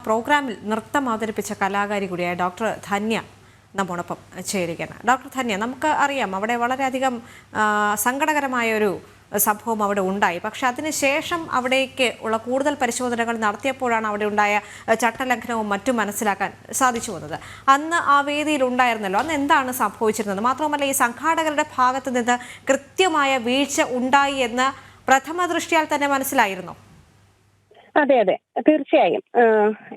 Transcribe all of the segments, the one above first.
പ്രോഗ്രാമിൽ നൃത്തം അവതരിപ്പിച്ച കലാകാരി കൂടിയായ ഡോക്ടർ ധന്യ നമ്മോടൊപ്പം ചേരുകയാണ്. ഡോക്ടർ ധന്യ, നമുക്ക് അറിയാം അവിടെ വളരെയധികം സങ്കടകരമായൊരു സംഭവം അവിടെ ഉണ്ടായി. പക്ഷെ അതിനുശേഷം അവിടേക്ക് ഉള്ള കൂടുതൽ പരിശോധനകൾ നടത്തിയപ്പോഴാണ് അവിടെ ഉണ്ടായ ചട്ടലംഘനവും മറ്റും മനസ്സിലാക്കാൻ സാധിച്ചു വന്നത്. അന്ന് ആ വേദിയിൽ ഉണ്ടായിരുന്നല്ലോ, അന്ന് എന്താണ് സംഭവിച്ചിരുന്നത്? മാത്രമല്ല, ഈ സംഘാടകരുടെ ഭാഗത്ത് നിന്ന് കൃത്യമായ വീഴ്ച ഉണ്ടായി എന്ന് പ്രഥമ ദൃഷ്ടിയാൽ തന്നെ മനസ്സിലായിരുന്നു. അതെ അതെ, തീർച്ചയായും.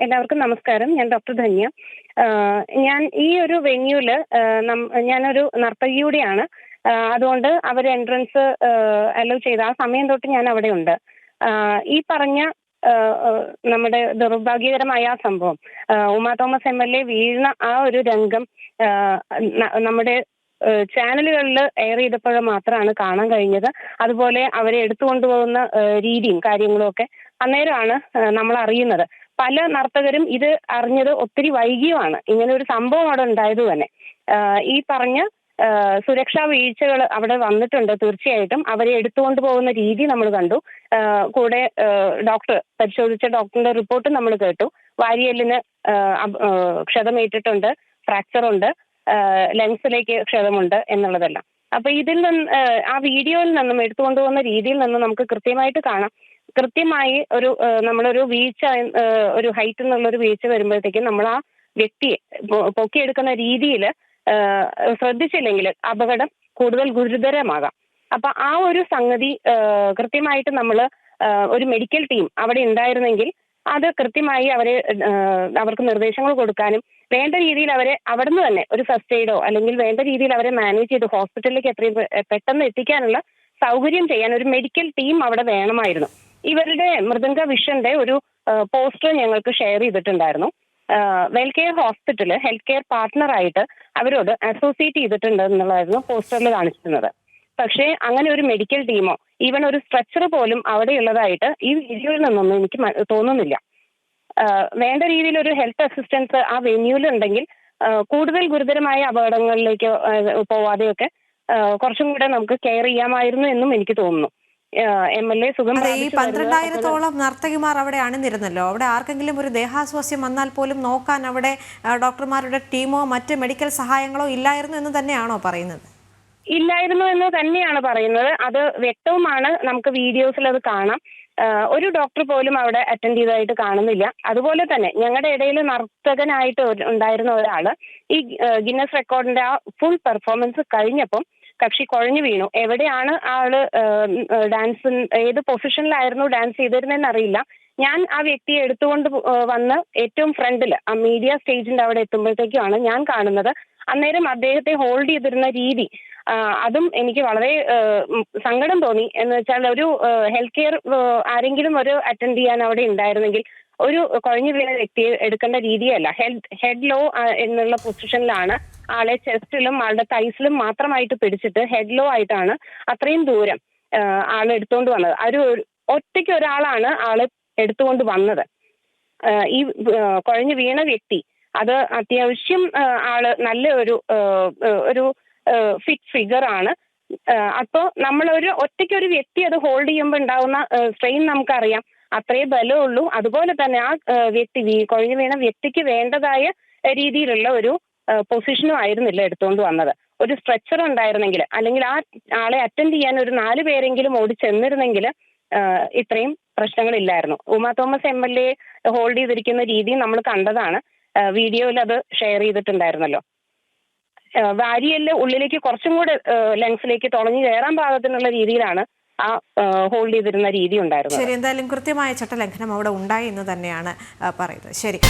എല്ലാവർക്കും നമസ്കാരം. ഞാൻ ഡോക്ടർ ധന്യ. ഞാൻ ഈ ഒരു വെന്യൂല് ഞാനൊരു നർത്തകിയൂടെയാണ്. അതുകൊണ്ട് അവർ എൻട്രൻസ് അലോ ചെയ്ത ആ സമയം തൊട്ട് ഞാൻ അവിടെ ഉണ്ട്. ഈ പറഞ്ഞ നമ്മുടെ ദൗർഭാഗ്യകരമായ ആ സംഭവം, ഉമാ തോമസ് MLA വീഴുന്ന ആ ഒരു രംഗം നമ്മുടെ ചാനലുകളിൽ എയർ ചെയ്തപ്പോൾ മാത്രമാണ് കാണാൻ കഴിഞ്ഞത്. അതുപോലെ അവരെ എടുത്തുകൊണ്ടുപോകുന്ന രീതിയും കാര്യങ്ങളും ഒക്കെ അന്നേരമാണ് നമ്മൾ അറിയുന്നത്. പല നർത്തകരും ഇത് അറിഞ്ഞത് ഒത്തിരി വൈകിയുമാണ്. ഇങ്ങനെ ഒരു സംഭവം അവിടെ ഉണ്ടായത് തന്നെ. ഈ പറഞ്ഞ സുരക്ഷാ വീഴ്ചകൾ അവിടെ വന്നിട്ടുണ്ട്. തീർച്ചയായിട്ടും അവരെ എടുത്തുകൊണ്ട് പോകുന്ന രീതി നമ്മൾ കണ്ടു. കൂടെ ഡോക്ടർ പരിശോധിച്ച ഡോക്ടറിന്റെ റിപ്പോർട്ട് നമ്മൾ കേട്ടു. വാരിയെല്ലിന് ക്ഷതമേറ്റിട്ടുണ്ട്, ഫ്രാക്ചർ ഉണ്ട്, ലങ്സിലേക്ക് ക്ഷതമുണ്ട് എന്നുള്ളതെല്ലാം. അപ്പൊ ഇതിൽ നിന്ന് ആ വീഡിയോയിൽ നിന്നും എടുത്തുകൊണ്ടുപോകുന്ന രീതിയിൽ നിന്നും നമുക്ക് കൃത്യമായിട്ട് കാണാം. കൃത്യമായി നമ്മളൊരു വീഴ്ച, ഒരു ഹൈറ്റ് എന്നുള്ളൊരു വീഴ്ച വരുമ്പോഴത്തേക്കും നമ്മൾ ആ വ്യക്തിയെ പൊക്കിയെടുക്കുന്ന രീതിയിൽ ശ്രദ്ധിച്ചില്ലെങ്കിൽ അപകടം കൂടുതൽ ഗുരുതരമാകാം. അപ്പൊ ആ ഒരു സംഗതി കൃത്യമായിട്ട് നമ്മൾ ഒരു മെഡിക്കൽ ടീം അവിടെ ഉണ്ടായിരുന്നെങ്കിൽ അത് കൃത്യമായി അവർക്ക് നിർദ്ദേശങ്ങൾ കൊടുക്കാനും വേണ്ട രീതിയിൽ അവരെ അവിടുന്ന് തന്നെ ഒരു ഫസ്റ്റ് എയ്ഡോ അല്ലെങ്കിൽ വേണ്ട രീതിയിൽ അവരെ മാനേജ് ചെയ്ത് ഹോസ്പിറ്റലിലേക്ക് എത്രയും പെട്ടെന്ന് എത്തിക്കാനുള്ള സൗകര്യം ചെയ്യാൻ ഒരു മെഡിക്കൽ ടീം അവിടെ വേണമായിരുന്നു. ഇവരുടെ മൃദംഗ വിഷന്റെ ഒരു പോസ്റ്റർ ഞങ്ങൾക്ക് ഷെയർ ചെയ്തിട്ടുണ്ടായിരുന്നു. വെൽകെയർ ഹോസ്പിറ്റല് ഹെൽത്ത് കെയർ പാർട്ട്ണറായിട്ട് അവരോട് അസോസിയേറ്റ് ചെയ്തിട്ടുണ്ട് എന്നുള്ളതായിരുന്നു പോസ്റ്ററിൽ കാണിച്ചിരുന്നത്. പക്ഷേ അങ്ങനെ ഒരു മെഡിക്കൽ ടീമോ ഈവൻ ഒരു സ്ട്രെച്ചർ പോലും അവിടെ ഉള്ളതായിട്ട് ഈ വീഡിയോയിൽ നിന്നൊന്നും എനിക്ക് തോന്നുന്നില്ല. വേണ്ട രീതിയിൽ ഒരു ഹെൽത്ത് അസിസ്റ്റൻസ് ആ വെന്യൂവിൽ ഉണ്ടെങ്കിൽ കൂടുതൽ ഗുരുതരമായ അപകടങ്ങളിലേക്ക് പോവാതെയൊക്കെ കുറച്ചും കൂടെ നമുക്ക് കെയർ ചെയ്യാമായിരുന്നു എന്നും എനിക്ക് തോന്നുന്നു. MLA സുഖം. ഈ 12,000-ഓളം നർത്തകിമാർ അവിടെ അണിനിരുന്നല്ലോ. അവിടെ ആർക്കെങ്കിലും ഒരു ദേഹാസ്വാസ്യം വന്നാൽ പോലും നോക്കാൻ അവിടെ ഡോക്ടർമാരുടെ ടീമോ മറ്റ് മെഡിക്കൽ സഹായങ്ങളോ ഇല്ലായിരുന്നു എന്ന് തന്നെയാണോ പറയുന്നത്? ഇല്ലായിരുന്നു എന്ന് തന്നെയാണ് പറയുന്നത്. അത് വ്യക്തവുമാണ്. നമുക്ക് വീഡിയോസിൽ അത് കാണാം. ഒരു ഡോക്ടർ പോലും അവിടെ അറ്റൻഡ് ചെയ്തതായിട്ട് കാണുന്നില്ല. അതുപോലെ തന്നെ ഞങ്ങളുടെ ഇടയിൽ നർത്തകനായിട്ട് ഉണ്ടായിരുന്ന ഒരാള് ഈ ഗിന്നസ് റെക്കോർഡിന്റെ ആ ഫുൾ പെർഫോമൻസ് കഴിഞ്ഞപ്പം കക്ഷി കുഴഞ്ഞു വീണു. എവിടെയാണ് ആള് ഡാൻസ്, ഏത് പൊസിഷനിലായിരുന്നു ഡാൻസ് ചെയ്തിരുന്നതെന്ന് അറിയില്ല. ഞാൻ ആ വ്യക്തിയെ എടുത്തുകൊണ്ട് വന്ന് ഏറ്റവും ഫ്രണ്ടിൽ ആ മീഡിയ സ്റ്റേജിന്റെ അവിടെ എത്തുമ്പോഴത്തേക്കുമാണ് ഞാൻ കാണുന്നത്. അന്നേരം അദ്ദേഹത്തെ ഹോൾഡ് ചെയ്തിരുന്ന രീതി, അതും എനിക്ക് വളരെ സങ്കടം തോന്നി. എന്ന് വെച്ചാൽ ഒരു ഹെൽത്ത് കെയർ ആരെങ്കിലും ഒരു അറ്റൻഡ് ചെയ്യാൻ അവിടെ ഉണ്ടായിരുന്നെങ്കിൽ ഒരു കുഴഞ്ഞു വീണ വ്യക്തിയെ എടുക്കേണ്ട രീതിയല്ല. ഹെഡ് ലോ എന്നുള്ള പൊസിഷനിലാണ് ആളെ ചെസ്റ്റിലും ആളുടെ തൈസിലും മാത്രമായിട്ട് പിടിച്ചിട്ട് ഹെഡ് ലോ ആയിട്ടാണ് അത്രയും ദൂരം ആളെ എടുത്തുകൊണ്ട് വന്നത്. ഒറ്റയ്ക്ക് ഒരാളാണ് ആളെ എടുത്തുകൊണ്ട് വന്നത്. ഈ കുഴഞ്ഞു വീണ വ്യക്തി അത് അത്യാവശ്യം ആള് നല്ല ഒരു ഫിറ്റ് ഫിഗർ ആണ്. അപ്പോൾ നമ്മളൊരു ഒറ്റയ്ക്കൊരു വ്യക്തി അത് ഹോൾഡ് ചെയ്യുമ്പോൾ ഉണ്ടാവുന്ന സ്ട്രെയിൻ നമുക്കറിയാം. അത്രേ ബലമുള്ളൂ. അതുപോലെ തന്നെ ആ വ്യക്തി കുഴഞ്ഞു വീണ വ്യക്തിക്ക് വേണ്ടതായ രീതിയിലുള്ള ഒരു പൊസിഷനും ആയിരുന്നില്ല എടുത്തുകൊണ്ട് വന്നത്. ഒരു സ്ട്രെച്ചർ ഉണ്ടായിരുന്നെങ്കിൽ അല്ലെങ്കിൽ ആ ആളെ അറ്റൻഡ് ചെയ്യാൻ ഒരു 4 പേരെങ്കിലും ഓടി ചെന്നിരുന്നെങ്കിൽ ഇത്രയും പ്രശ്നങ്ങളില്ലായിരുന്നു. ഉമാ തോമസ് MLA ഹോൾഡ് ചെയ്തിരിക്കുന്ന രീതി നമ്മൾ കണ്ടതാണ്. വീഡിയോയിൽ അത് ഷെയർ ചെയ്തിട്ടുണ്ടായിരുന്നല്ലോ. വാരിയെല്ല് ഉള്ളിലേക്ക് കുറച്ചും കൂടെ ലങ്സിലേക്ക് തുളഞ്ഞു കയറാൻ പാകത്തിനുള്ള രീതിയിലാണ് ആ ഹോൾഡ് ചെയ്തിരുന്ന രീതി ഉണ്ടായിരുന്നത്. ശരി, എന്തായാലും കൃത്യമായ ചട്ടലംഘനം അവിടെ ഉണ്ടായി എന്ന് തന്നെയാണ് പറയുന്നത്. ശരി.